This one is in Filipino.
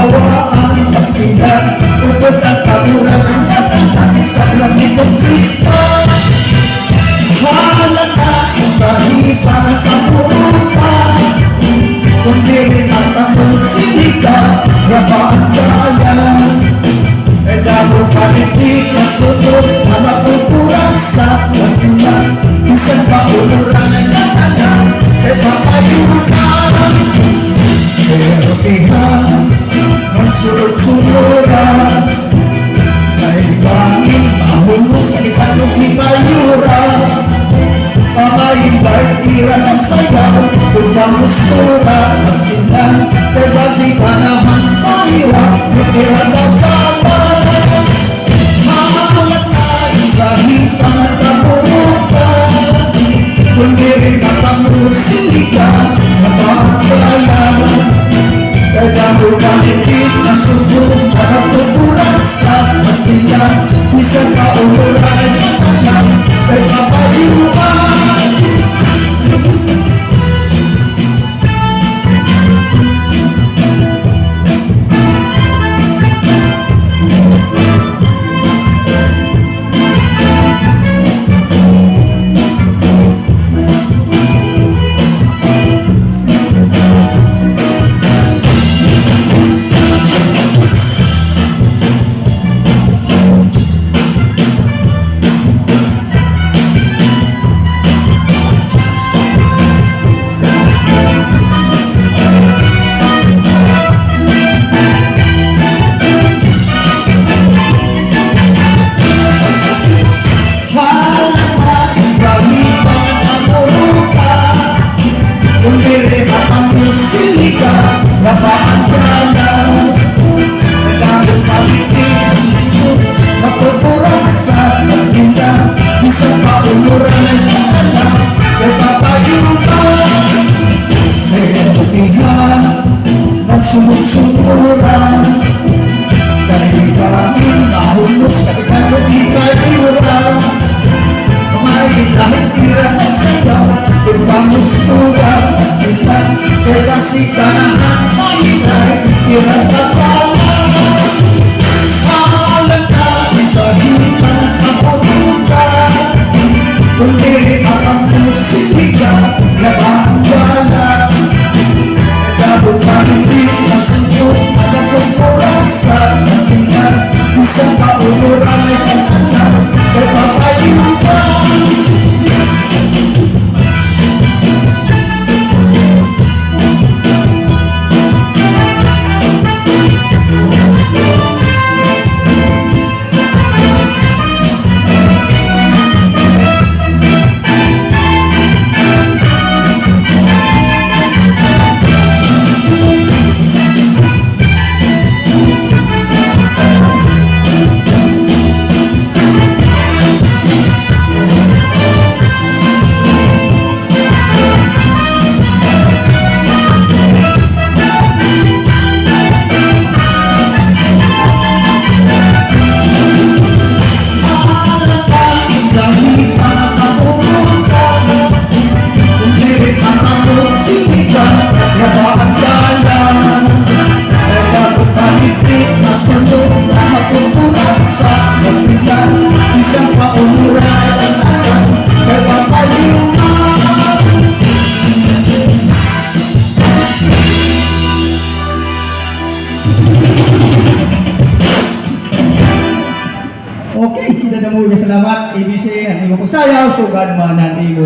kawaan pastigan upod ang kaburan ang batang sa langit ng Kristo. Halata sa hipang at kaburutan, kundi rin ang takong sinika rapaan kayan. E damo panitig na sunod na mapupuran sa pastigan, isang pauluran ay natalang e papayutan. Pero tihan magsurot-suroran ay bangin mahunos kanitanong hipayura. Pamahimbay tiran ang sayaw kung kamusura pastigan e basi panahan mahirap titiran ang kaman. Mahalat tayo sa hipang at kaburutan, kundi rin ang kamusikan na pagkalan. Kaya mo panitig na subong na napupuran sa pastigan, isang kauluran ay matalang kay papayuan. Sumut-sumuran dahil kami nahunos kapitan ng hipayura. May dahil tira ng sayaw kung pamustura pastigan e kasi kanahan mahinay tirang katawa. Mahalan natin sa hipang at kaputukan, kundi rin ang musika na banggalan. Dabo panitig na sunod na napupuran sa pastigan, isang kauluran ay matalang kay papayuan. Okay, kita na mo salamat ABC ang imong pagsayaw sugad man natin